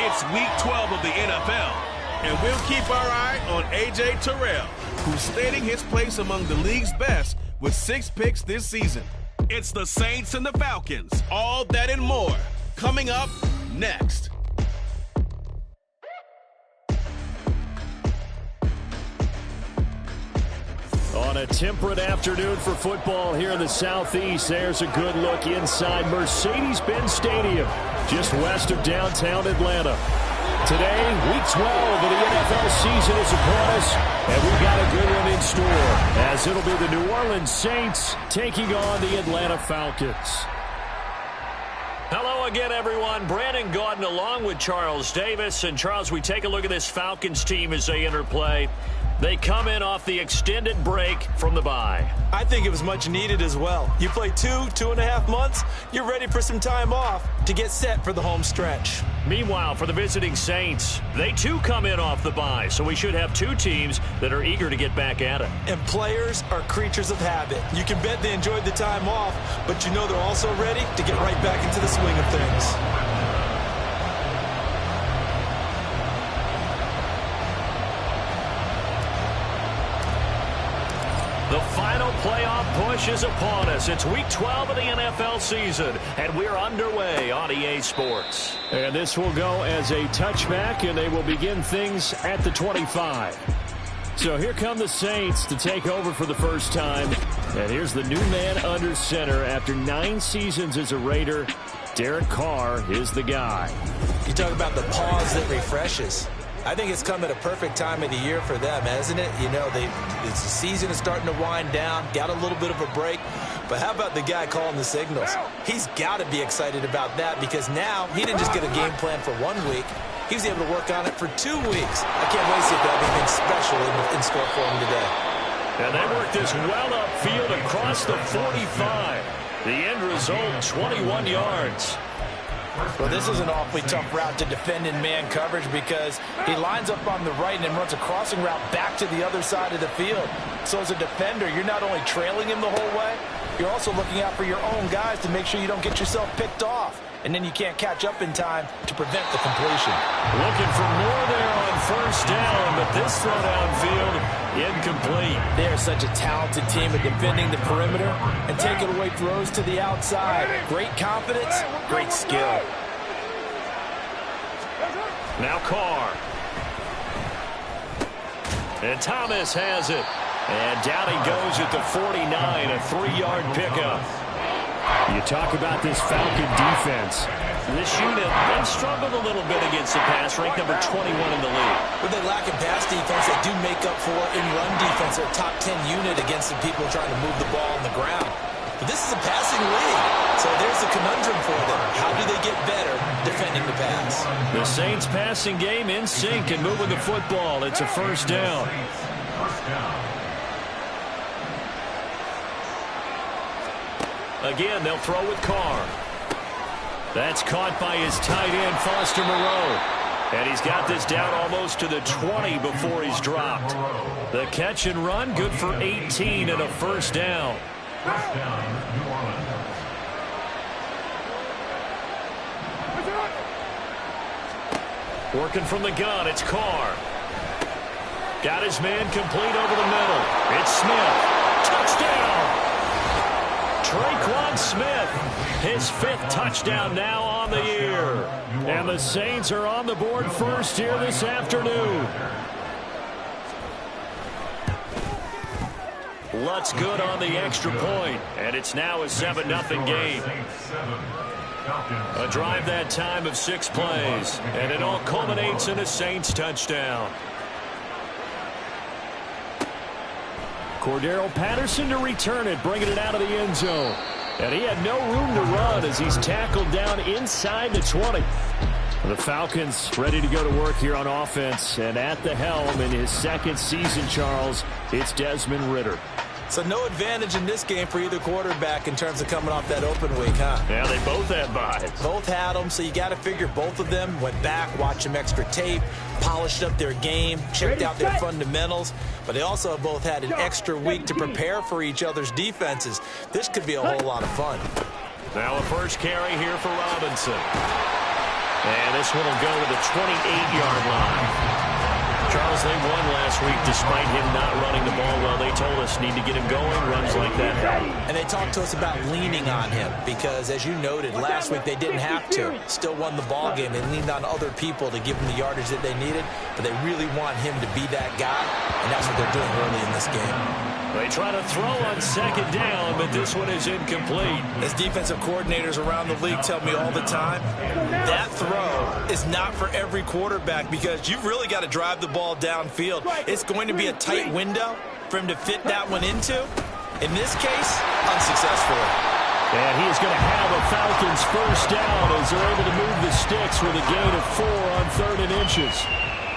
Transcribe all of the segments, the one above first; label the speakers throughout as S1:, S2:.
S1: It's Week 12 of the NFL, and we'll keep our eye on A.J. Terrell, who's stating his place among the league's best with 6 picks this season. It's the Saints and the Falcons, all that and more, coming up next.
S2: On a temperate afternoon for football here in the Southeast, there's a good look inside Mercedes-Benz Stadium, just west of downtown Atlanta. Today, Week 12 of the NFL season is upon us, and we've got a good one in store, as it'll be the New Orleans Saints taking on the Atlanta Falcons. Hello again, everyone. Brandon Gaudin along with Charles Davis. And, Charles, we take a look at this Falcons team as they enter play. They come in off the extended break from the bye.
S3: I think it was much needed as well. You play 2.5 months, you're ready for some time off to get set for the home stretch.
S2: Meanwhile, for the visiting Saints, they too come in off the bye, so we should have 2 teams that are eager to get back at it.
S3: And players are creatures of habit. You can bet they enjoyed the time off, but you know they're also ready to get right back into the swing of things.
S2: The final playoff push is upon us. It's Week 12 of the NFL season, and we're underway on EA Sports. And this will go as a touchback, and they will begin things at the 25. So here come the Saints to take over for the first time. And here's the new man under center after 9 seasons as a Raider. Derek Carr is the guy.
S3: You talk about the pause that refreshes. I think it's come at a perfect time of the year for them, hasn't it? You know, the season is starting to wind down, got a little bit of a break. But how about the guy calling the signals? He's got to be excited about that because now he didn't just get a game plan for 1 week. He was able to work on it for 2 weeks. I can't wait to see if there'll be anything special in store for him today.
S2: And they work this well upfield across the 45. The end result, 21 yards.
S4: Well, this is an awfully tough route to defend in man coverage because he lines up on the right and then runs a crossing route back to the other side of the field. So as a defender, you're not only trailing him the whole way, you're also looking out for your own guys to make sure you don't get yourself picked off. And then you can't catch up in time to prevent the completion.
S2: Looking for more there on first down, but this throw downfield, incomplete.
S4: They are such a talented team at defending the perimeter and taking away throws to the outside. Great confidence, great skill.
S2: Now Carr. And Thomas has it. And down he goes at the 49, a 3-yard pickup. You talk about this Falcon defense. This unit, they struggled a little bit against the pass, ranked number 21 in the league.
S3: But they lack in pass defense. They do make up for in run defense. They're a top 10 unit against the people trying to move the ball on the ground. But this is a passing league. So there's a conundrum for them. How do they get better defending the pass?
S2: The Saints passing game in sync and moving the football. It's a first down. Again, they'll throw with Carr. That's caught by his tight end, Foster Moreau. And he's got this down almost to the 20 before he's dropped. The catch and run, good for 18 and a first down.
S5: First down, New Orleans.
S2: Working from the gun, it's Carr. Got his man complete over the middle. It's Smith. Touchdown! Traquan Smith, his 5th touchdown now on the year. And the Saints are on the board first here this afternoon. Lutz good on the extra point, and it's now a 7-0 game. A drive that time of 6 plays, and it all culminates in a Saints touchdown. Cordero Patterson to return it, bringing it out of the end zone. And he had no room to run as he's tackled down inside the 20. The Falcons ready to go to work here on offense. And at the helm in his 2nd season, Charles, it's Desmond Ridder.
S3: So no advantage in this game for either quarterback in terms of coming off that open week, huh?
S2: Yeah, they both had buys.
S3: Both had them, so you got to figure both of them went back, watched some extra tape, polished up their game, checked out their fundamentals. But they also both had an extra week to prepare for each other's defenses. This could be a whole lot of fun.
S2: Now a first carry here for Robinson. And this one will go to the 28-yard line. Charles, they won last week despite him not running the ball well. They told us need to get him going, runs like that.
S3: And they talked to us about leaning on him because, as you noted, last week they didn't have to. Still won the ball game. They leaned on other people to give them the yardage that they needed, but they really want him to be that guy, and that's what they're doing early in this game.
S2: They try to throw on second down, but this one is incomplete.
S4: As defensive coordinators around the league tell me all the time, that throw is not for every quarterback because you've really got to drive the ball downfield. It's going to be a tight window for him to fit that one into. In this case, unsuccessful.
S2: And he is going to have a Falcons first down as they're able to move the sticks with a gain of 4 on 3rd and inches.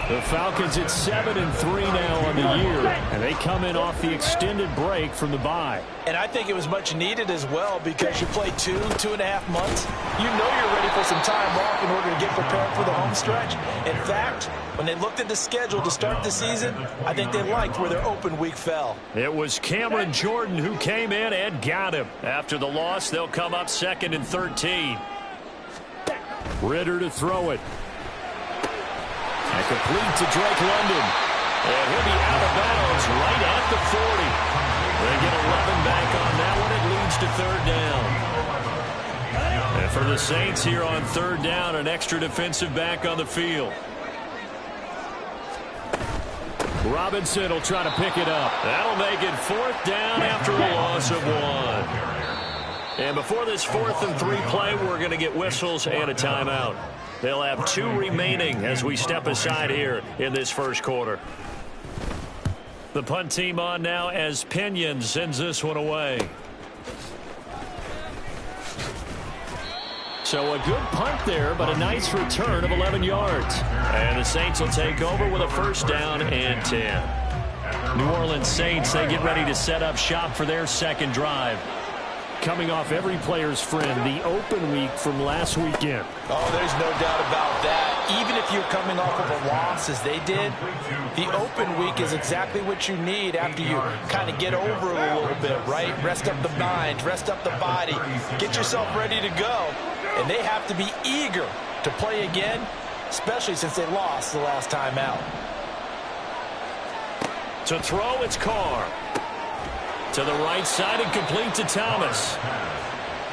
S2: The Falcons at 7-3 now on the year, and they come in off the extended break from the bye.
S4: And I think it was much needed as well because you play 2.5 months. You know you're ready for some time off in order to get prepared for the home stretch. In fact, when they looked at the schedule to start the season, I think they liked where their open week fell.
S2: It was Cameron Jordan who came in and got him. After the loss, they'll come up 2nd and 13. Ritter to throw it. And complete to Drake London. And he'll be out of bounds right at the 40. They get 11 back on that one. It leads to 3rd down. And for the Saints here on 3rd down, an extra defensive back on the field. Robinson will try to pick it up. That'll make it 4th down after a loss of 1. And before this 4th and 3 play, we're going to get whistles and a timeout. They'll have 2 remaining as we step aside here in this first quarter. The punt team on now as Pinion sends this one away. So a good punt there, but a nice return of 11 yards. And the Saints will take over with a first down and 10. New Orleans Saints, they get ready to set up shop for their second drive. Coming off every player's friend, the open week from last weekend.
S4: Oh, there's no doubt about that. Even if you're coming off of a loss as they did, the open week is exactly what you need after you kind of get over it a little bit, right? Rest up the mind, rest up the body, get yourself ready to go. And they have to be eager to play again, especially since they lost the last time out.
S2: To throw, it's Carr. To the right side and complete to Thomas.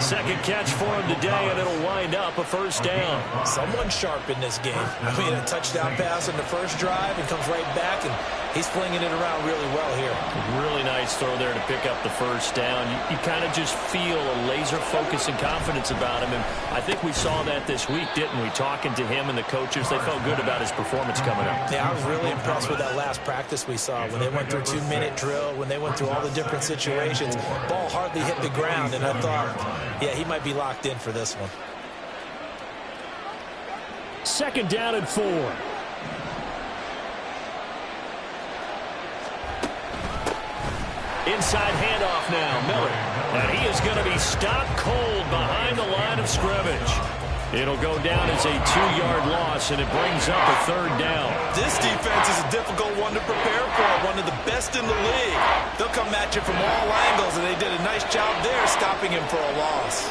S2: Second catch for him today, and it'll wind up a first down.
S3: Someone sharp in this game. I mean, a touchdown pass on the first drive and comes right back, and he's flinging it around really well here.
S2: Really nice throw there to pick up the first down. You kind of just feel a laser focus and confidence about him, and I think we saw that this week, didn't we? Talking to him and the coaches, they felt good about his performance coming up.
S3: Yeah, I was really impressed with that last practice we saw when they went through 2-minute drill, when they went through all the different situations. Ball hardly hit the ground, and I thought, yeah, he might be locked in for this one.
S2: Second down and 4. Inside handoff now, Miller. And he is going to be stopped cold behind the line of scrimmage. It'll go down as a 2-yard loss, and it brings up a third down.
S4: This defense is a difficult one to prepare for, one of the best in the league. They'll come at you from all angles, and they did a nice job there stopping him for a loss.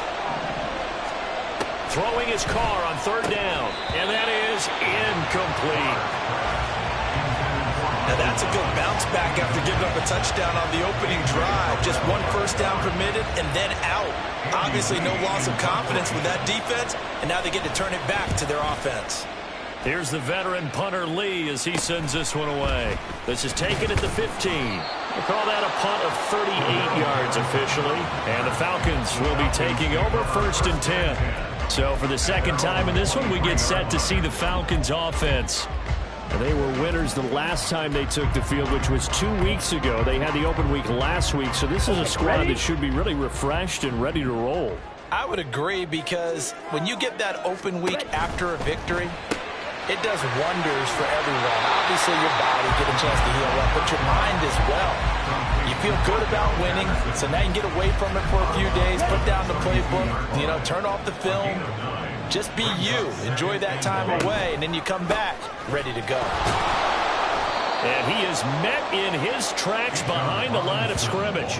S2: Throwing his Carr on third down, and that is incomplete.
S4: Now that's a good bounce back after giving up a touchdown on the opening drive. Just one first down permitted and then out. Obviously no loss of confidence with that defense, and now they get to turn it back to their offense.
S2: Here's the veteran punter Lee as he sends this one away. This is taken at the 15. We'll call that a punt of 38 yards officially, and the Falcons will be taking over first and 10. So for the second time in this one, we get set to see the Falcons offense. And they were winners the last time they took the field, which was 2 weeks ago. They had the open week last week, so this is a squad that should be really refreshed and ready to roll.
S4: I would agree, because when you get that open week after a victory, it does wonders for everyone. Obviously, your body get a chance to heal up, but your mind as well. You feel good about winning, so now you can get away from it for a few days, put down the playbook, turn off the film. Just be you. Enjoy that time away, and then you come back ready to go.
S2: And And he is met in his tracks behind the line of scrimmage.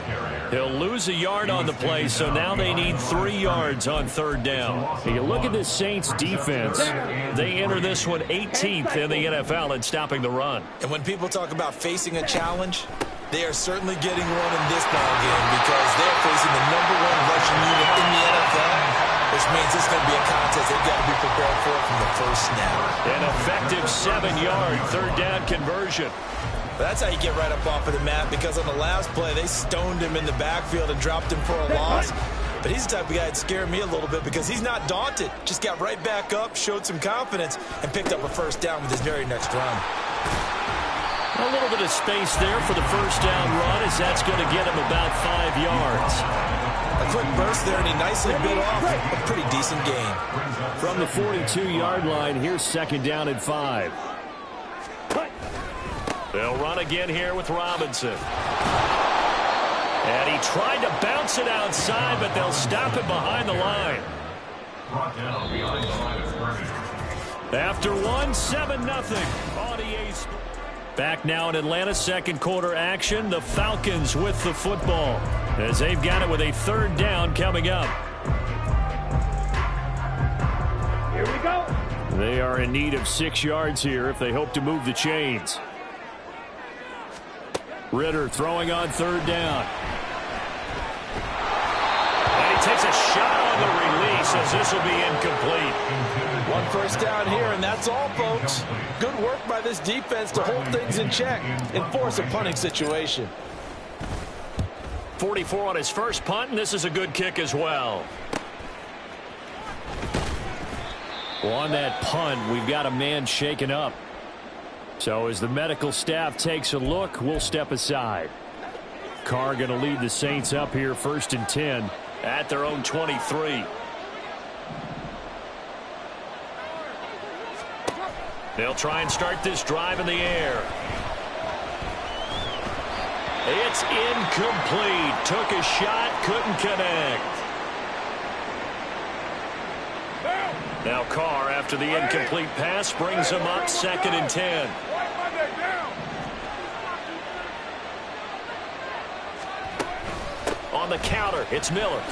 S2: He'll lose a yard on the play, so now they need 3 yards on 3rd down. You look at this Saints defense. They enter this one 18th in the NFL in stopping the run.
S3: And when people talk about facing a challenge, they are certainly getting one in this ballgame because they're facing the #1 rushing unit in the NFL, which means it's going to be a contest they've got to be prepared for from the first snap.
S2: An effective 7-yard 3rd down conversion.
S3: That's how you get right up off of the mat, because on the last play, they stoned him in the backfield and dropped him for a loss. But he's the type of guy that scared me a little bit because he's not daunted. Just got right back up, showed some confidence, and picked up a 1st down with his very next run.
S2: A little bit of space there for the 1st down run, as that's going to get him about 5 yards.
S3: A quick burst there, and he nicely bit off a pretty decent gain.
S2: From the 42-yard line, here's 2nd down and 5. They'll run again here with Robinson. And he tried to bounce it outside, but they'll stop it behind the line.
S5: Brought down behind the line of scrimmage.
S2: After 7-0 on EA Sports. Back now in Atlanta, 2nd quarter action. The Falcons with the football as they've got it with a 3rd down coming up.
S6: Here we go.
S2: They are in need of 6 yards here if they hope to move the chains. Ritter throwing on 3rd down. And he takes a shot on the release as this will be incomplete.
S4: 1 first down here, and that's all, folks. Good work by this defense to hold things in check and force a punting situation.
S2: 44 on his first punt, and this is a good kick as well. Well, on that punt, we've got a man shaken up. So as the medical staff takes a look, we'll step aside. Carr going to lead the Saints up here 1st and 10 at their own 23. They'll try and start this drive in the air. It's incomplete. Took a shot, couldn't connect. Now Carr, after the incomplete pass, brings him up 2nd and 10. On the counter, it's Miller.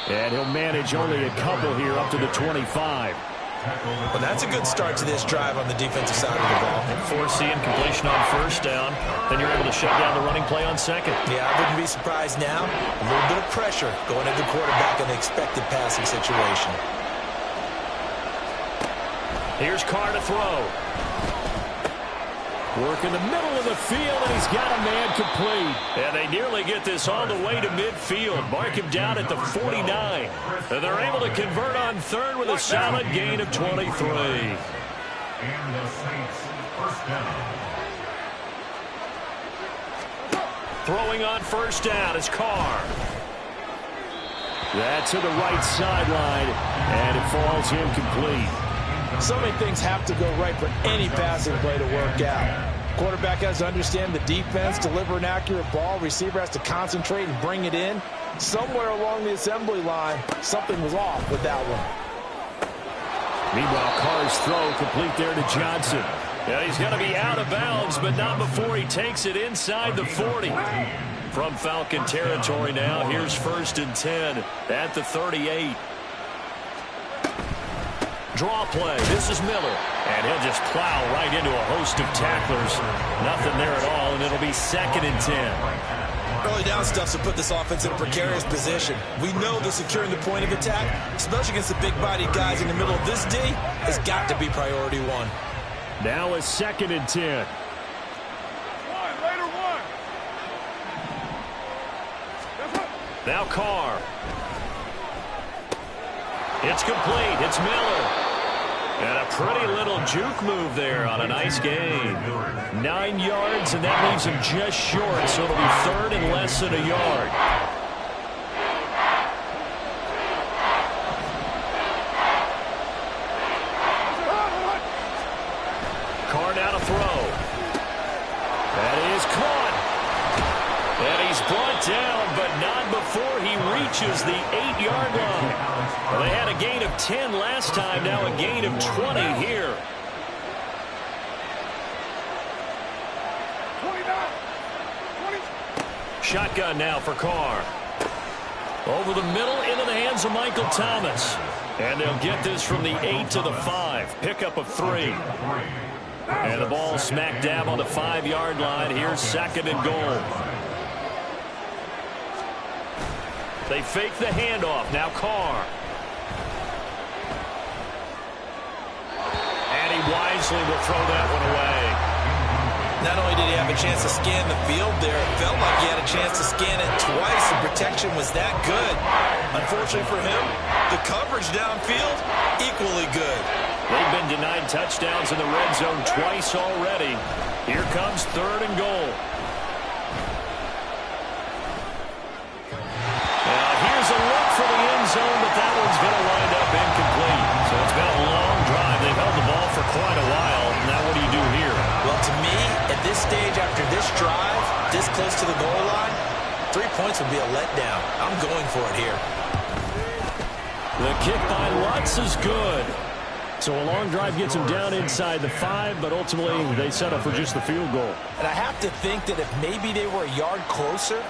S2: And he'll manage only a couple here up to the 25.
S3: Well, that's a good start to this drive on the defensive side of the ball.
S2: Force the incompletion on 1st down. Then you're able to shut down the running play on 2nd.
S3: Yeah, I wouldn't be surprised now. A little bit of pressure going into the quarterback in the expected passing situation.
S2: Here's Carr to throw. Work in the middle of the field, and he's got a man complete. And they nearly get this all the way to midfield. Mark him down at the 49. And they're able to convert on 3rd with a solid gain of 23.
S5: And the Saints 1st down.
S2: Throwing on 1st down is Carr. That's to the right sideline, and it falls incomplete.
S4: So many things have to go right for any passing play to work out. Quarterback has to understand the defense, deliver an accurate ball. Receiver has to concentrate and bring it in. Somewhere along the assembly line, something was off with that one.
S2: Meanwhile, Carr's throw complete there to Johnson. Yeah, he's going to be out of bounds, but not before he takes it inside the 40. From Falcon territory now, here's 1st and 10 at the 38. Draw play. This is Miller. And he'll just plow right into a host of tacklers. Nothing there at all, and it'll be 2nd and 10.
S3: Early down stuff to put this offense in a precarious position. We know that securing the point of attack, especially against the big-bodied guys in the middle of this D, has got to be priority 1.
S2: Now a 2nd and 10. Now Carr. It's complete. It's Miller. And a pretty little juke move there on a nice gain. 9 yards, and that leaves him just short, so it'll be 3rd and less than a yard. Carr now to throw. That is caught. And he's brought down, but not before he reaches the 8-yard line. Well, they had a gain of 10 last time, now a gain of 20 here. Shotgun now for Carr. Over the middle into the hands of Michael Thomas. And they'll get this from the 8 to the 5. Pickup of 3. And the ball smack dab on the 5-yard line. Here's 2nd and goal. They fake the handoff. Now Carr. And he wisely will throw that one away.
S3: Not only did he have a chance to scan the field there, it felt like he had a chance to scan it twice. The protection was that good. Unfortunately for him, the coverage downfield, equally good.
S2: They've been denied touchdowns in the red zone twice already. Here comes 3rd and goal. Now here's a look for the end zone, but that one's going to wind up incomplete. So it's been a long drive. They've held the ball for quite a while. Now what do you do here?
S3: Well, to me, at this stage after this drive, this close to the goal line, 3 points would be a letdown. I'm going for it here.
S2: The kick by Lutz is good. So a long drive gets them down inside the 5, but ultimately they settle for just the field goal.
S3: And I have to think that if maybe they were a yard closer,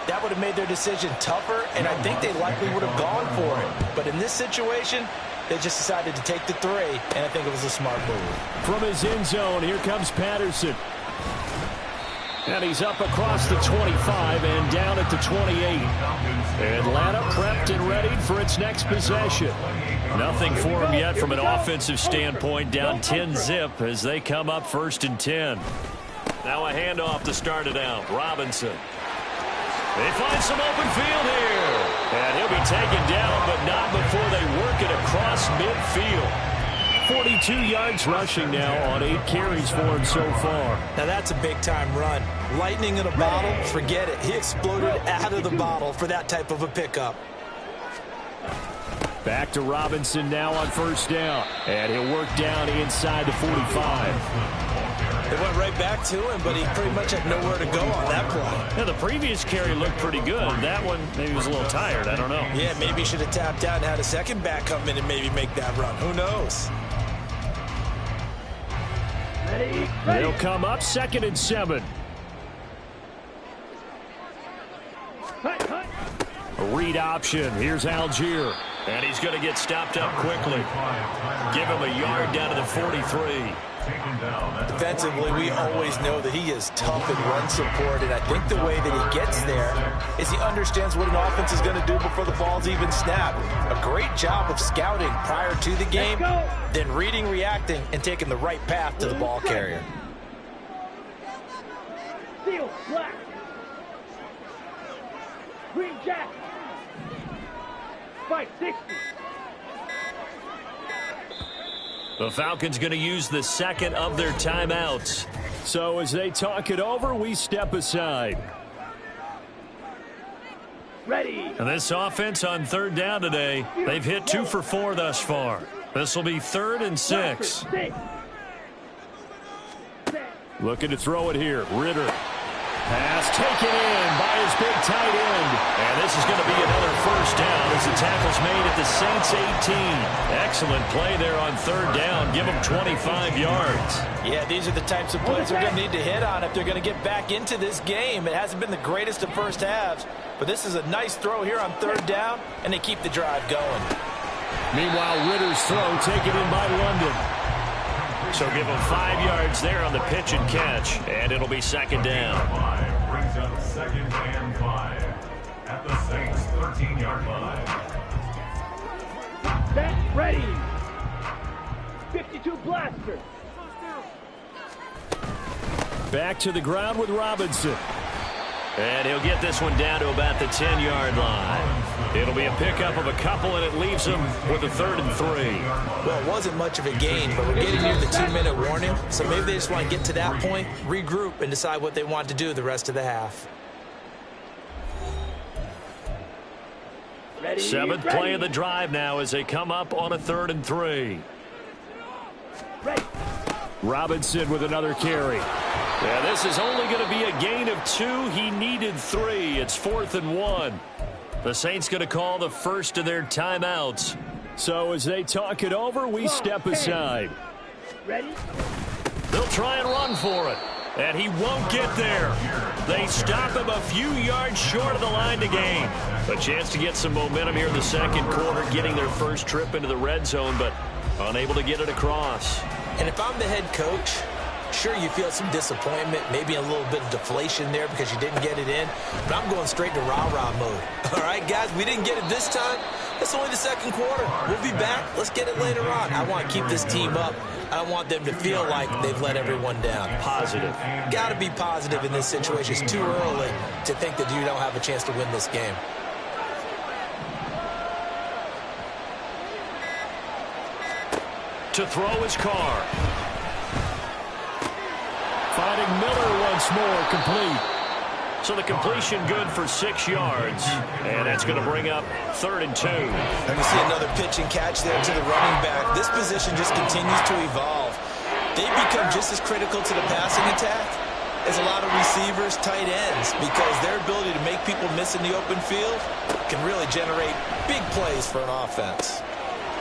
S3: that would have made their decision tougher, and I think they likely would have gone for it. But in this situation, they just decided to take the 3, and I think it was a smart move.
S2: From his end zone, here comes Patterson. And he's up across the 25 and down at the 28. Atlanta prepped and ready for its next possession. Nothing for them yet from an offensive standpoint, down 10-zip as they come up 1st and 10. Now a handoff to start it out. Robinson. They find some open field here. And he'll be taken down, but not before they work it across midfield. 42 yards rushing now on 8 carries for him so far.
S3: Now that's a big-time run. Lightning in a bottle, forget it. He exploded out of the bottle for that type of a pickup.
S2: Back to Robinson now on 1st down. And he'll work down inside the 45.
S3: They went right back to him, but he pretty much had nowhere to go on that play.
S2: Yeah, the previous carry looked pretty good. That one maybe was a little tired. I don't know.
S3: Yeah, maybe he should have tapped out and had a second back come in and maybe make that run. Who knows?
S2: They'll come up 2nd and 7. A read option. Here's Algier. And he's going to get stopped up quickly. Give him a yard down to the 43.
S3: Defensively, we always know that he is tough in run support, and I think the way that he gets there is he understands what an offense is going to do before the ball's even snapped. A great job of scouting prior to the game, then reading, reacting, and taking the right path to the ball carrier.
S6: Steel, black. Green jacket. 560.
S2: The Falcons going to use the 2nd of their timeouts. So as they talk it over, we step aside.
S6: Ready.
S2: And this offense on 3rd down today, they've hit 2 for 4 thus far. This will be 3rd and 6. Looking to throw it here. Ritter. Pass taken in by his big tight end. And this is going to be another 1st down as the tackle's made at the Saints 18. Excellent play there on 3rd down. Give them 25 yards.
S3: Yeah, these are the types of plays they're going to need to hit on if they're going to get back into this game. It hasn't been the greatest of first halves, but this is a nice throw here on 3rd down, and they keep the drive going.
S2: Meanwhile, Ritter's throw taken in by London. So give him 5 yards there on the pitch and catch, and it'll be 2nd down.
S5: Brings up 2nd and 5 at the Saints 13-yard line.
S6: Set, ready. 52 blaster.
S2: Back to the ground with Robinson. And he'll get this one down to about the 10-yard line. It'll be a pickup of a couple, and it leaves him with a 3rd and 3.
S3: Well, it wasn't much of a gain, but we're getting near the 2-minute warning, so maybe they just want to get to that point, regroup, and decide what they want to do the rest of the half.
S6: Ready,
S2: 7th play of the drive now as they come up on a 3rd and 3.
S6: Ready.
S2: Robinson with another carry. Yeah, this is only going to be a gain of 2. He needed 3. It's 4th and 1. The Saints going to call the first of their timeouts. So as they talk it over, we step aside.
S6: Ready?
S2: They'll try and run for it. And he won't get there. They stop him a few yards short of the line to gain. A chance to get some momentum here in the second quarter, getting their first trip into the red zone, but unable to get it across.
S3: And if I'm the head coach, sure, you feel some disappointment, maybe a little bit of deflation there because you didn't get it in, but I'm going straight to rah-rah mode. All right, guys, we didn't get it this time. It's only the second quarter. We'll be back. Let's get it later on. I want to keep this team up. I don't want them to feel like they've let everyone down.
S2: Positive.
S3: Got to be positive in this situation. It's too early to think that you don't have a chance to win this game.
S2: To throw his car. Finding Miller once more, complete. So the completion good for 6 yards. And that's going to bring up 3rd and 2.
S3: And we see another pitch and catch there to the running back. This position just continues to evolve. They become just as critical to the passing attack as a lot of receivers, tight ends, because their ability to make people miss in the open field can really generate big plays for an offense.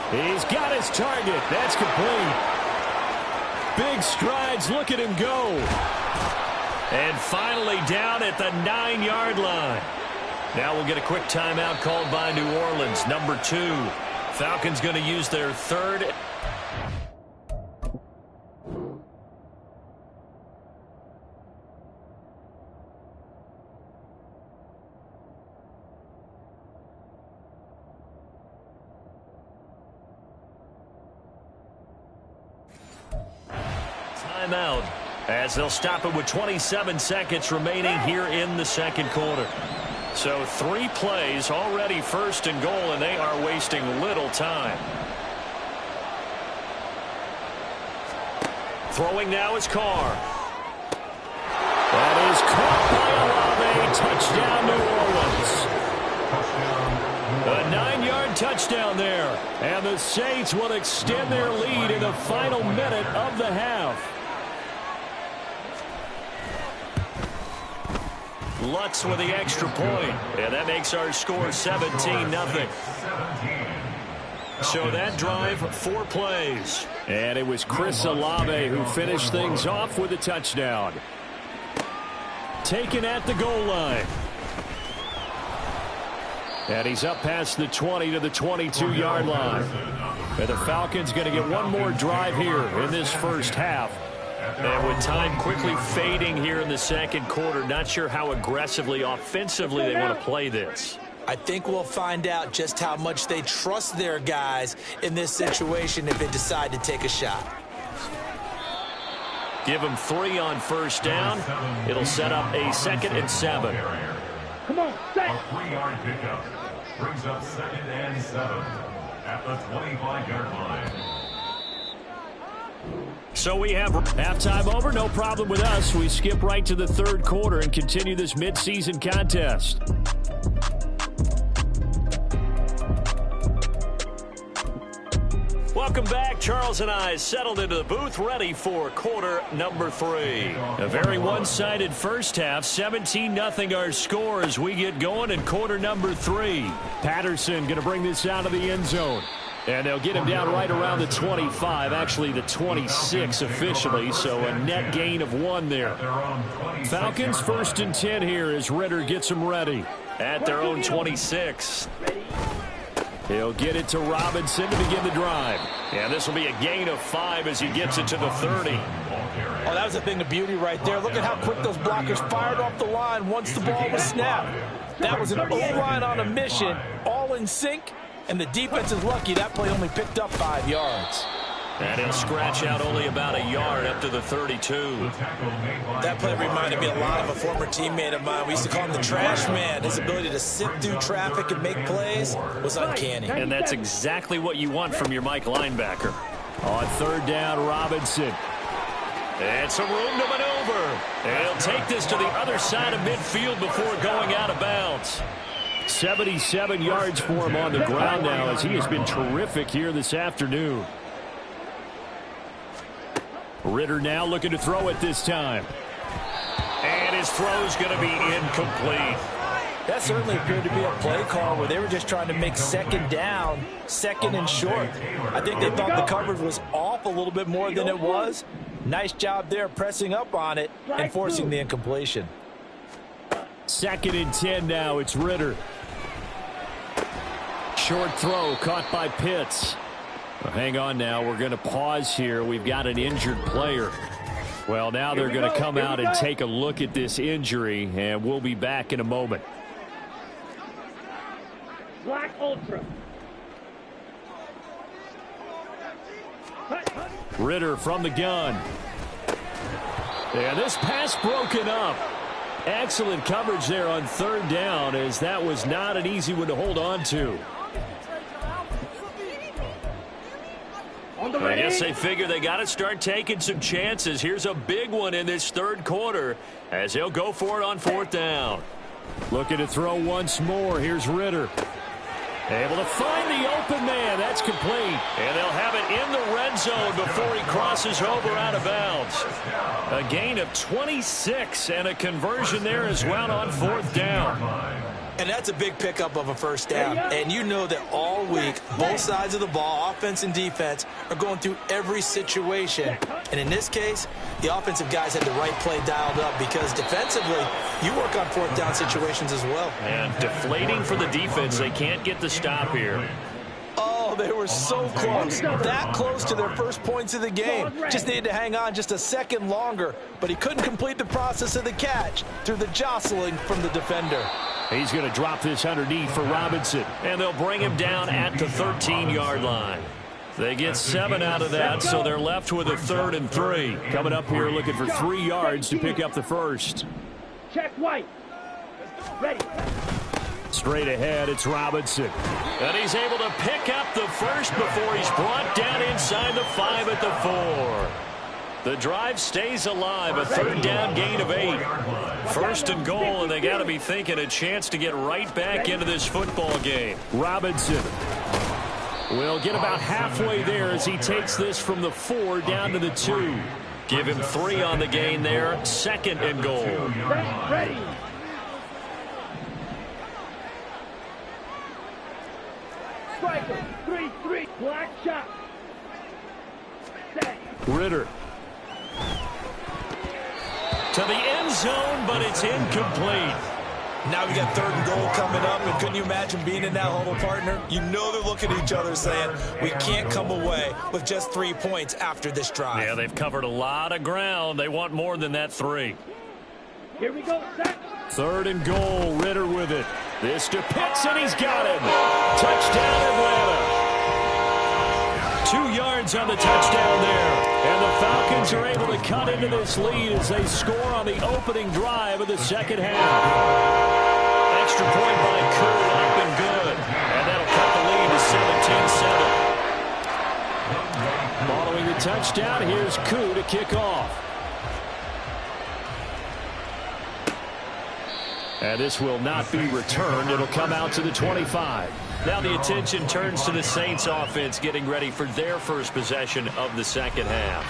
S2: He's got his target. That's complete. Big strides. Look at him go. And finally down at the 9-yard line. Now we'll get a quick timeout called by New Orleans, number 2. Falcons going to use their 3rd. Timeout as they'll stop it with 27 seconds remaining here in the second quarter. So 3 plays already 1st and goal, and they are wasting little time. Throwing now is Carr. That is caught by Olave. Touchdown, New Orleans. A 9-yard touchdown there. And the Saints will extend their lead in the final minute of the half. Lutz with the extra point, and that makes our score 17-0. So that drive, 4 plays. And it was Chris Olave who finished things off with a touchdown. Taken at the goal line. And he's up past the 20 to the 22-yard line. And the Falcons going to get one more drive here in this first half. And with time quickly fading here in the second quarter, not sure how aggressively, offensively they want to play this.
S3: I think we'll find out just how much they trust their guys in this situation if they decide to take a shot.
S2: Give them 3 on 1st down. It'll set up a 2nd and 7.
S6: Come on, set.
S5: A 3-yard pickup brings up 2nd and 7 at the 25-yard line.
S2: So we have halftime over, no problem with us. We skip right to the 3rd quarter and continue this midseason contest. Welcome back. Charles and I settled into the booth, ready for quarter number 3. A very one-sided first half, 17-0 our score as we get going in quarter number 3. Patterson going to bring this out of the end zone. And they'll get him down right around the 25, actually the 26 officially, so a net gain of 1 there. Falcons 1st and 10 here as Ritter gets them ready. At their own 26. He'll get it to Robinson to begin the drive. And this will be a gain of 5 as he gets it to the 30.
S4: Oh, that was a thing of beauty right there. Look at how quick those blockers fired off the line once the ball was snapped. That was an O-line on a mission, all in sync. And the defense is lucky that play only picked up 5 yards.
S2: And he'll scratch out only about a yard up to the 32.
S3: That play reminded me a lot of a former teammate of mine. We used to call him the trash man. His ability to sift through traffic and make plays was uncanny.
S2: And that's exactly what you want from your Mike linebacker. On 3rd down, Robinson. And some room to maneuver. And he'll take this to the other side of midfield before going out of bounds. 77 yards for him on the ground now as he has been terrific here this afternoon. Ritter now looking to throw it this time. And his throw's going to be incomplete.
S4: That certainly appeared to be a play call where they were just trying to make 2nd down, 2nd and short. I think they thought the coverage was off a little bit more than it was. Nice job there pressing up on it and forcing the incompletion.
S2: 2nd and 10 now. It's Ritter. Short throw caught by Pitts. Well, hang on now. We're going to pause here. We've got an injured player. Well, now they're going to come out and take a look at this injury, and we'll be back in a moment.
S6: Black Ultra.
S2: Ritter from the gun. And this pass broken up. Excellent coverage there on 3rd down, as that was not an easy one to hold on to. I guess they figure they got to start taking some chances. Here's a big one in this 3rd quarter as they'll go for it on 4th down. Looking to throw once more. Here's Ritter. Able to find the open man. That's complete. And they'll have it in the red zone before he crosses over out of bounds. A gain of 26 and a conversion there as well on 4th down.
S3: And that's a big pickup of a 1st down. And you know that all week, both sides of the ball, offense and defense, are going through every situation. And in this case, the offensive guys had the right play dialed up because defensively, you work on 4th down situations as well.
S2: And deflating for the defense. They can't get the stop here.
S3: Oh, they were so close. That close to their first points of the game. Just needed to hang on just a second longer. But he couldn't complete the process of the catch through the jostling from the defender.
S2: He's going to drop this underneath for Robinson. And they'll bring him down at the 13-yard line. They get 7 out of that, so they're left with a 3rd and 3. Coming up here looking for 3 yards to pick up the first.
S6: Check White. Ready.
S2: Straight ahead, it's Robinson. And he's able to pick up the first before he's brought down inside the 5 at the 4. The drive stays alive, a 3rd down gain of 8. 1st and goal, and they got to be thinking a chance to get right back into this football game. Robinson will get about halfway there as he takes this from the 4 down to the 2. Give him 3 on the gain there. 2nd and goal.
S6: Ready. Striker. 3-3. Black shot. Set.
S2: Ritter. To the end zone, but it's incomplete.
S3: Now we got 3rd and goal coming up, and couldn't you imagine being in that huddle, partner? You know they're looking at each other saying, we can't come away with just 3 points after this drive.
S2: Yeah, they've covered a lot of ground. They want more than that 3.
S6: Here we go, set.
S2: 3rd and goal, Ritter with it. This to Pitts, and he's got him. Touchdown, Atlanta. 2 yards on the touchdown there. And the Falcons are able to cut into this lead as they score on the opening drive of the 2nd half. Extra point by Kurt, up and good. And that'll cut the lead to 17-7. Following the touchdown, here's Koo to kick off. And this will not be returned. It'll come out to the 25. Now the attention turns to the Saints offense getting ready for their first possession of the 2nd half.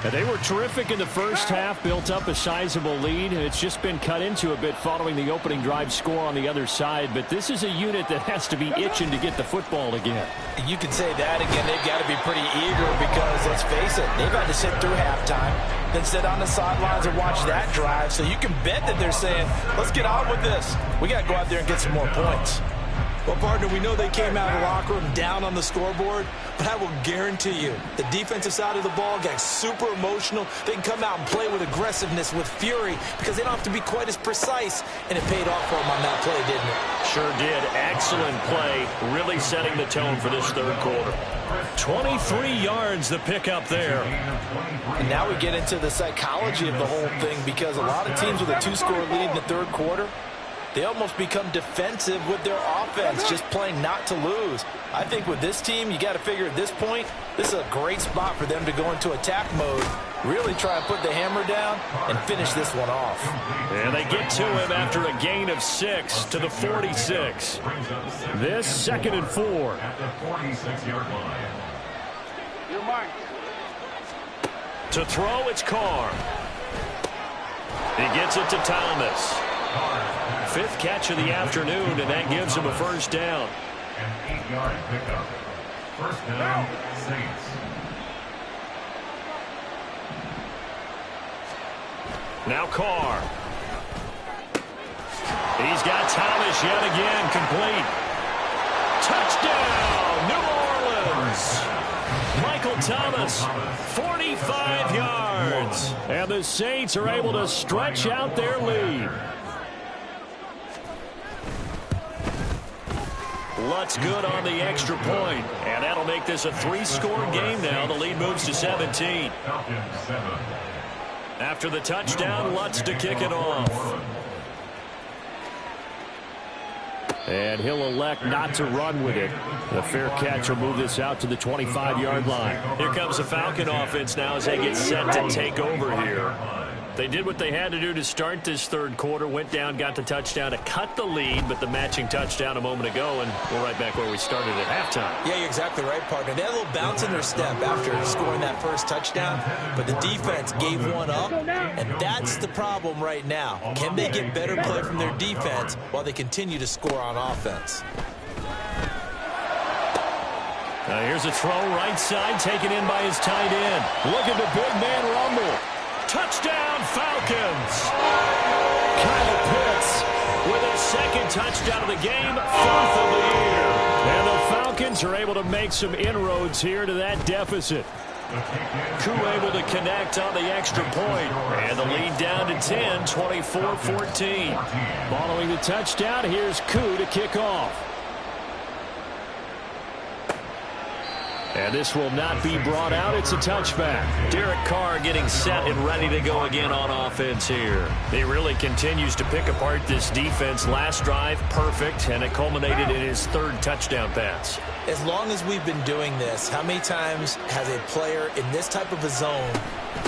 S2: And they were terrific in the first half, built up a sizable lead, and it's just been cut into a bit following the opening drive score on the other side. But this is a unit that has to be itching to get the football again.
S4: You can say that again. They've got to be pretty eager because, let's face it, they've had to sit through halftime, then sit on the sidelines and watch that drive. So you can bet that they're saying, let's get on with this. We got to go out there and get some more points.
S3: Well, partner, we know they came out of the locker room down on the scoreboard, but I will guarantee you the defensive side of the ball got super emotional. They can come out and play with aggressiveness, with fury, because they don't have to be quite as precise, and it paid off for them on that play, didn't it?
S2: Sure did. Excellent play, really setting the tone for this 3rd quarter. 23 yards the pickup there.
S4: And now we get into the psychology of the whole thing, because a lot of teams with a 2-score lead in the 3rd quarter, they almost become defensive with their offense, just playing not to lose. I think with this team, you got to figure at this point, this is a great spot for them to go into attack mode, really try and put the hammer down and finish this one off.
S2: And they get to him after a gain of 6 to the 46. This 2nd and 4.
S5: At the 46-yard line.
S6: Your mark.
S2: To throw, it's Carr. He gets it to Thomas. 5th catch of the afternoon, and that gives him a 1st down.
S5: An 8-yard pickup. 1st down, Saints.
S2: Now Carr. He's got Thomas yet again, complete. Touchdown, New Orleans. Michael Thomas, 45 yards. And the Saints are able to stretch out their lead. Lutz good on the extra point. And that'll make this a 3-score game now. The lead moves to 17. After the touchdown, Lutz to kick it off. And he'll elect not to run with it. The fair catch will move this out to the 25-yard line. Here comes the Falcon offense now as they get set to take over here. They did what they had to do to start this third quarter. Went down, got the touchdown to cut the lead, but the matching touchdown a moment ago, and we're right back where we started at halftime.
S3: Yeah, you're exactly right, partner. They had a little bounce in their step after scoring that first touchdown, but the defense gave one up, and that's the problem right now. Can they get better play from their defense while they continue to score on offense?
S2: Now here's a throw right side taken in by his tight end. Look at the big man rumble. Touchdown, Falcons! Kyle Pitts with his second touchdown of the game, 4th of the year. And the Falcons are able to make some inroads here to that deficit. Koo able to connect on the extra point. And the lead down to 10, 24-14. Following the touchdown, here's Koo to kick off. And this will not be brought out. It's a touchback. Derek Carr getting set and ready to go again on offense here. He really continues to pick apart this defense. Last drive, perfect, and it culminated in his 3rd touchdown pass.
S3: As long as we've been doing this, how many times has a player in this type of a zone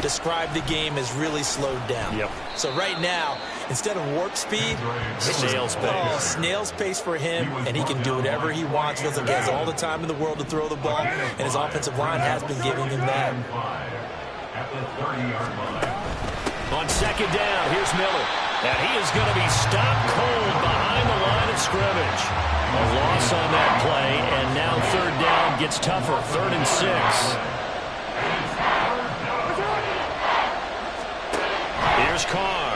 S3: described the game as really slowed down?
S2: Yep.
S3: So right now, instead of warp speed, it's
S2: snail's pace.
S3: Oh, snail's pace for him, and he can do whatever he wants. Feels like he has all the time in the world to throw the ball, and his offensive line has been giving him that.
S2: On second down, here's Miller. And he is going to be stopped cold behind the line of scrimmage. A loss on that play, and now 3rd down gets tougher. 3rd and 6. Here's Carr.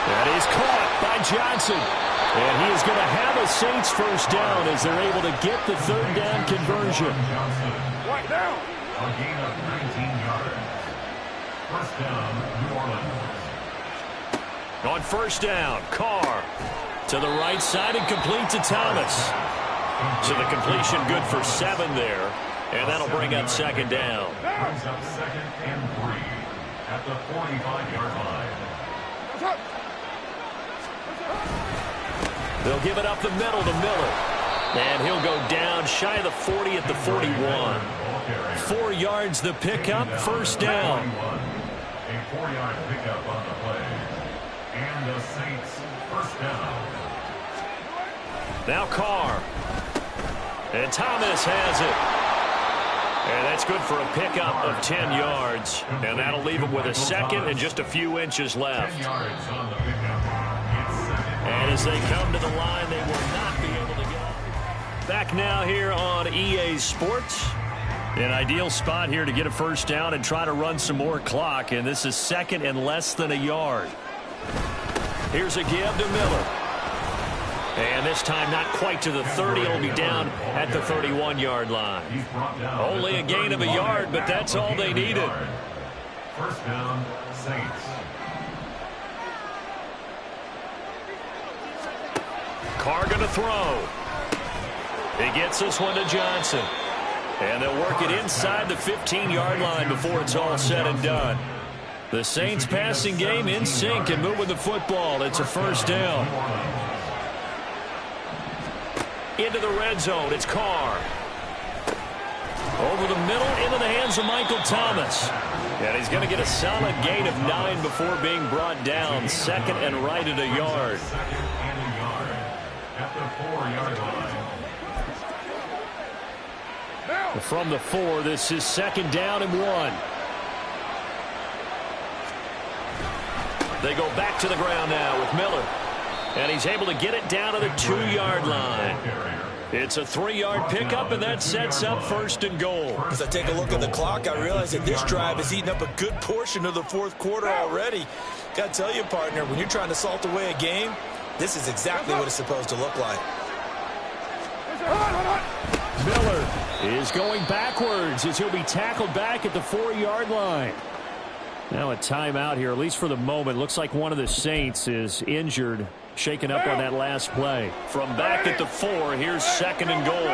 S2: And he's caught by Johnson. And he is going to have a Saints first down as they're able to get the 3rd down conversion.
S5: Right down. A gain of 19 yards. First down, New Orleans.
S2: On first down, Carr to the right side and complete to Thomas. So the completion good for 7 there. And that'll bring up 2nd down.
S5: Brings up 2nd and 3 at the 45-yard line.
S2: They'll give it up the middle to Miller. And he'll go down shy of the 40 at the 41. 4 yards the pickup, first down.
S5: A 4-yard pickup on the play. And the Saints first down.
S2: Now Carr. And Thomas has it. And that's good for a pickup of 10 yards. And that'll leave him with a second and just a few inches left.
S5: 10 yards on the pickup.
S2: And as they come to the line, they will not be able to get up. Back now here on EA Sports. An ideal spot here to get a first down and try to run some more clock. And this is 2nd and less than a yard. Here's a give to Miller. And this time not quite to the 30. It'll be down at the 31-yard line. Only a gain of a yard, but that's all they needed.
S5: First down, Saints.
S2: Carr going to throw. He gets this one to Johnson. And they'll work it inside the 15-yard line before it's all said and done. The Saints passing game in sync and moving the football. It's a first down. Into the red zone. It's Carr. Over the middle, into the hands of Michael Thomas. And he's going to get a solid gain of 9 before being brought down. 2nd and right at a yard.
S5: 2nd and a yard at the 4-yard line.
S2: From the 4, this is 2nd down and 1. They go back to the ground now with Miller. And he's able to get it down to the 2-yard line. It's a 3-yard pickup, and that sets up 1st and goal.
S3: As I take a look at the clock, I realize that this drive has eaten up a good portion of the 4th quarter already. Got to tell you, partner, when you're trying to salt away a game, this is exactly what it's supposed to look like.
S2: Miller is going backwards as he'll be tackled back at the 4-yard line. Now a timeout here, at least for the moment. Looks like one of the Saints is injured, shaken up on that last play. From back at the 4, here's 2nd and goal.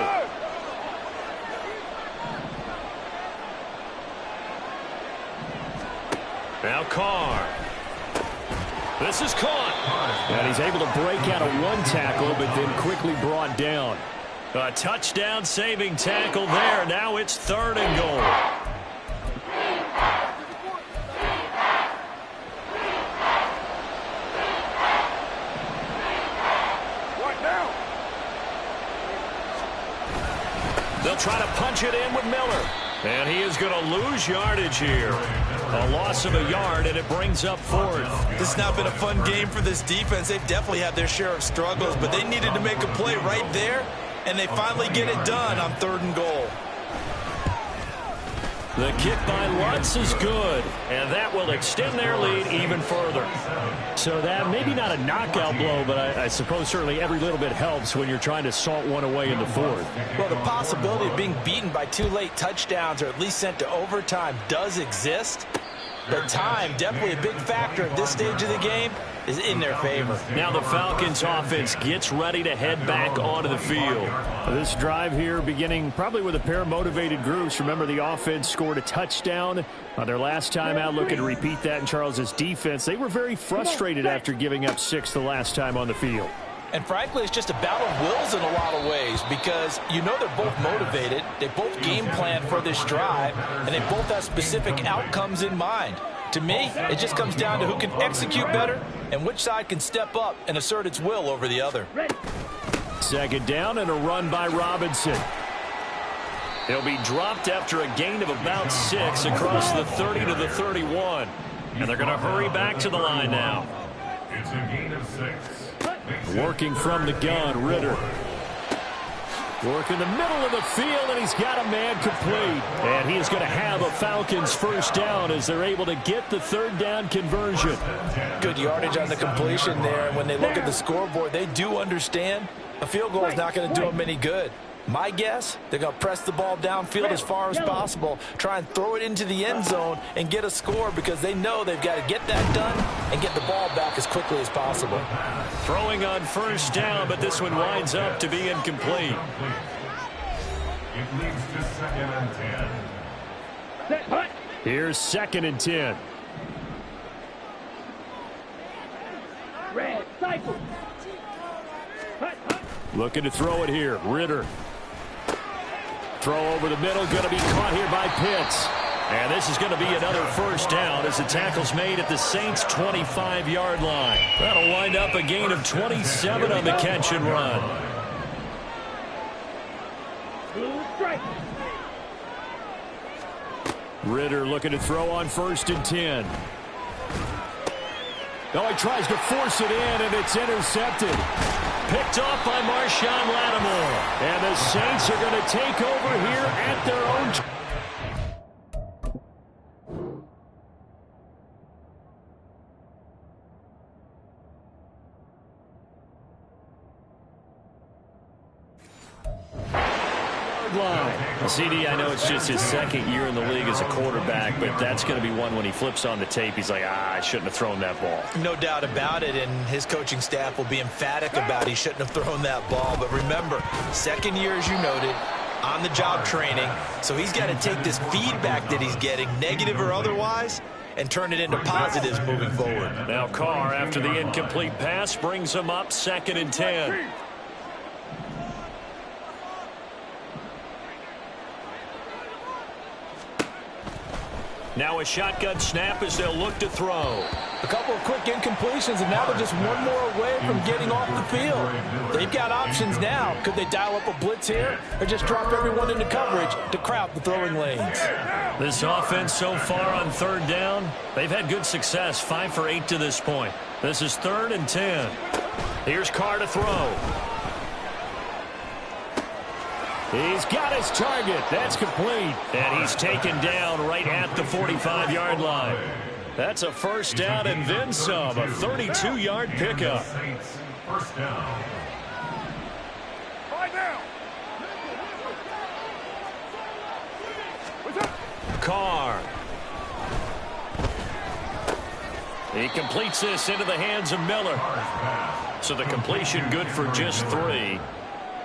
S2: Now Carr. This is caught. And he's able to break out of 1 tackle, but then quickly brought down. A touchdown saving tackle there. Now it's 3rd and goal. They'll try to punch it in with Miller. And he is going to lose yardage here. A loss of a yard, and it brings up 4th.
S3: This has not been a fun game for this defense. They've definitely had their share of struggles, but they needed to make a play right there, and they finally get it done on 3rd and goal.
S2: The kick by Lutz is good, and that will extend their lead even further. So that maybe not a knockout blow, but I suppose certainly every little bit helps when you're trying to salt one away in the 4th.
S3: Well, the possibility of being beaten by 2 late touchdowns or at least sent to overtime does exist. But time, definitely a big factor at this stage of the game, is in their favor.
S2: Now the Falcons offense gets ready to head back onto the field. This drive here beginning probably with a pair of motivated groups. Remember, the offense scored a touchdown on their last time out. Looking to repeat that in Charles's defense. They were very frustrated after giving up 6 the last time on the field.
S3: And frankly, it's just a battle of wills in a lot of ways because you know they're both motivated. They both game plan for this drive, and they both have specific outcomes in mind. To me, it just comes down to who can execute better and which side can step up and assert its will over the other.
S2: 2nd down and a run by Robinson. He'll be dropped after a gain of about 6 across the 30 to the 31. And they're going to hurry back to the line now.
S5: It's a gain of 6.
S2: Working from the gun, Ritter. Work in the middle of the field, and he's got a man complete. And he is going to have a Falcons 1st down as they're able to get the 3rd down conversion.
S3: Good yardage on the completion there. And when they look at the scoreboard, they do understand a field goal is not going to do them any good. My guess, they're going to press the ball downfield as far as possible, try and throw it into the end zone and get a score because they know they've got to get that done and get the ball back as quickly as possible.
S2: Throwing on 1st down, but this one winds up to be incomplete.
S5: It leads to 2nd and 10.
S2: Here's 2nd and 10.
S6: Red, cycle.
S2: Looking to throw it here. Ritter. Throw over the middle. Going to be caught here by Pitts. And this is going to be another 1st down as the tackle's made at the Saints' 25-yard line. That'll wind up a gain of 27 on the catch and run. Ritter looking to throw on 1st and 10. Oh, he tries to force it in, and it's intercepted. Picked off by Marshawn Lattimore. And the Saints are going to take over here at their own. CD, I know it's just his 2nd year in the league as a quarterback, but that's going to be one when he flips on the tape. He's like, I shouldn't have thrown that ball.
S3: No doubt about it, and his coaching staff will be emphatic about he shouldn't have thrown that ball. But remember, 2nd year, as you noted, on-the-job training, so he's got to take this feedback that he's getting, negative or otherwise, and turn it into positives moving forward.
S2: Now Carr, after the incomplete pass, brings him up 2nd and 10. Now a shotgun snap as they'll look to throw.
S3: A couple of quick incompletions, and now they're just one more away from getting off the field. They've got options now. Could they dial up a blitz here or just drop everyone into coverage to crowd the throwing lanes?
S2: This offense so far on 3rd down, they've had good success, 5 for 8 to this point. This is 3rd and 10. Here's Carr to throw. He's got his target. That's complete. And he's taken down right at the 45-yard line. That's a first down and then some. A 32-yard pickup.
S5: First down.
S2: Carr. He completes this into the hands of Miller. So the completion good for just 3.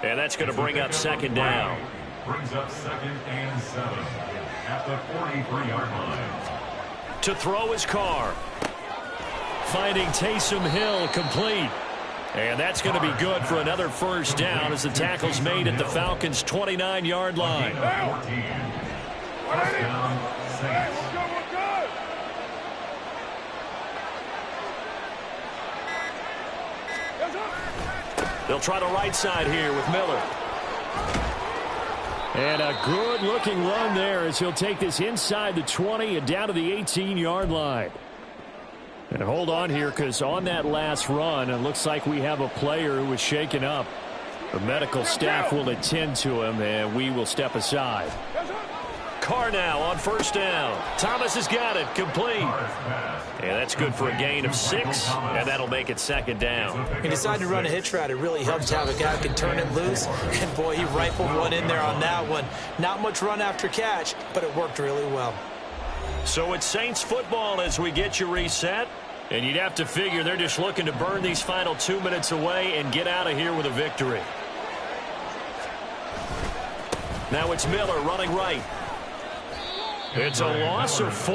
S2: And that's going to bring up second down.
S5: Brings up 2nd and 7 at the 43-yard line.
S2: To throw is Carr. Finding Taysom Hill complete. And that's going to be good for another first down as the tackle's made at the Falcons' 29-yard line.
S5: 14. First down, Saints.
S2: They'll try the right side here with Miller. And a good-looking run there as he'll take this inside the 20 and down to the 18-yard line. And hold on here, because on that last run, it looks like we have a player who was shaken up. The medical staff will attend to him, and we will step aside. Carr now on first down. Thomas has got it. Complete. And that's good for a gain of 6, and that'll make it second down.
S3: He decided to run a hitch route. It really helps to have a guy who can turn it loose. And, boy, he rifled one in there on that one. Not much run after catch, but it worked really well.
S2: So it's Saints football as we get you reset. And you'd have to figure they're just looking to burn these final 2 minutes away and get out of here with a victory. Now it's Miller running right. It's a loss of 4.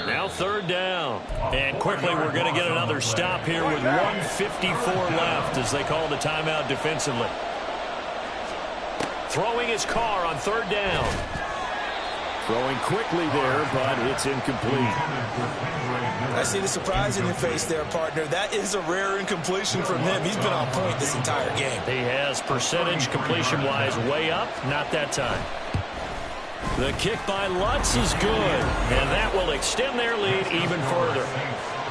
S2: Now third down. And quickly we're going to get another stop here with 1:54 left as they call the timeout defensively. Throwing his Carr on third down. Throwing quickly there, but it's incomplete.
S3: I see the surprise in your face there, partner. That is a rare incompletion from him. He's been on point this entire game.
S2: He has percentage completion-wise way up. Not that time. The kick by Lutz is good, and that will extend their lead even further.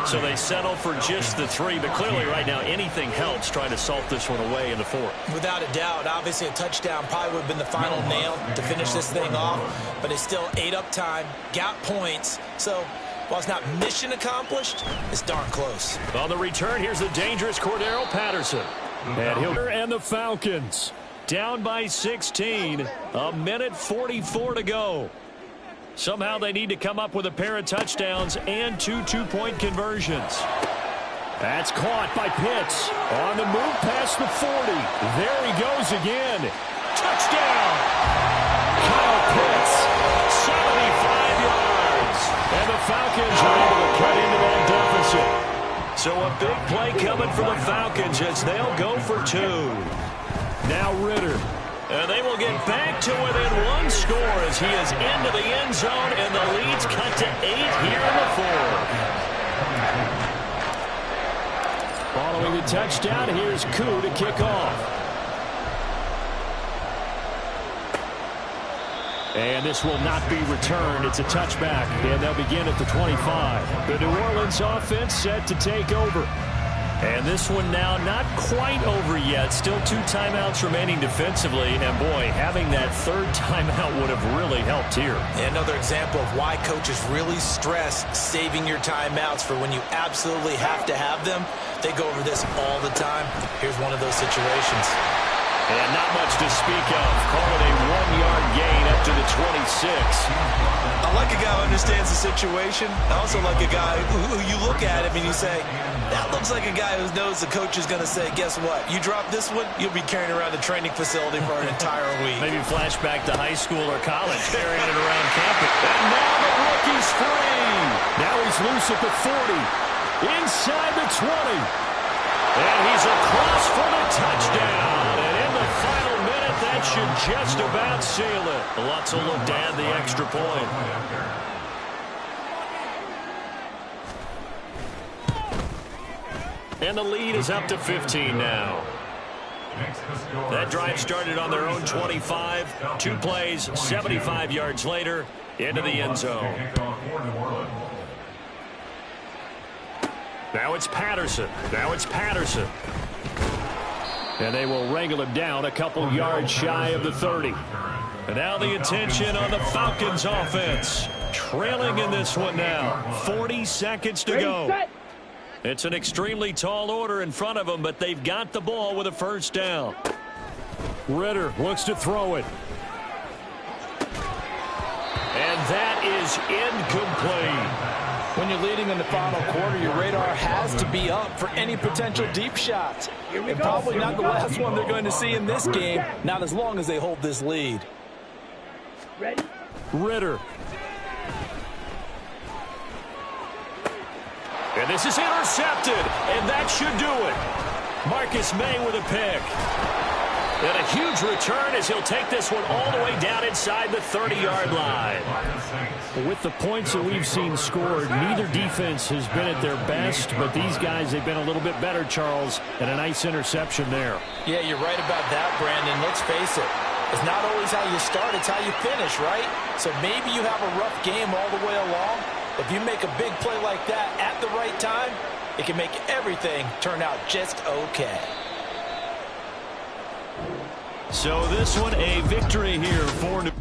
S2: So they settle for just the 3, but clearly right now anything helps trying to salt this one away in the 4th.
S3: Without a doubt, obviously a touchdown probably would have been the final nail to finish this thing off, but it's still ate up time, got points, so while it's not mission accomplished, it's darn close.
S2: On the return, here's the dangerous Cordero Patterson. And the Falcons down by 16, 1:44 to go. Somehow they need to come up with a pair of touchdowns and 2 two-point conversions. That's caught by Pitts. On the move past the 40. There he goes again. Touchdown! Kyle Pitts, 75 yards. And the Falcons are able to cut into that deficit. So a big play coming for the Falcons as they'll go for 2. Now Ritter. And they will get back to within 1 score as he is into the end zone, and the lead's cut to 8 here in the 4th. Following the touchdown, here's Koo to kick off. And this will not be returned. It's a touchback, and they'll begin at the 25. The New Orleans offense set to take over. And this one now not quite over yet. Still 2 timeouts remaining defensively. And, boy, having that 3rd timeout would have really helped here.
S3: Another example of why coaches really stress saving your timeouts for when you absolutely have to have them. They go over this all the time. Here's one of those situations.
S2: And not much to speak of. Call it a 1-yard gain up to the 26.
S3: I like a guy who understands the situation. I also like a guy who you look at him and you say, that looks like a guy who knows the coach is going to say, guess what? You drop this one, you'll be carrying around the training facility for an entire week.
S2: Maybe flashback to high school or college, carrying it around campus. And now the rookie's free. Now he's loose at the 40. Inside the 20. And he's across for the touchdown. And in the final minute, that should just about seal it. Lutz will look to add the extra point. And the lead is up to 15 now. That drive started on their own 25. 2 plays, 75 yards later, into the end zone. Now it's Patterson. And they will wrangle him down a couple yards shy of the 30. And now the attention on the Falcons offense. Trailing in this one now. 40 seconds to go. It's an extremely tall order in front of them, but they've got the ball with a first down. Ritter looks to throw it. And that is incomplete.
S4: When you're leading in the final quarter, your radar has to be up for any potential deep shots. And probably not the last one they're going to see in this game, not as long as they hold this lead.
S6: Ready?
S2: Ritter. And this is intercepted, and that should do it. Marcus May with a pick. And a huge return as he'll take this one all the way down inside the 30-yard line. With the points that we've seen scored, neither defense has been at their best, but these guys, they've been a little bit better, Charles, and a nice interception there. Yeah,
S4: you're right about that, Brandon. Let's face it. It's not always how you start, it's how you finish, right? So maybe you have a rough game all the way along. If you make a big play like that at the right time, it can make everything turn out just okay. So this one, a victory here for New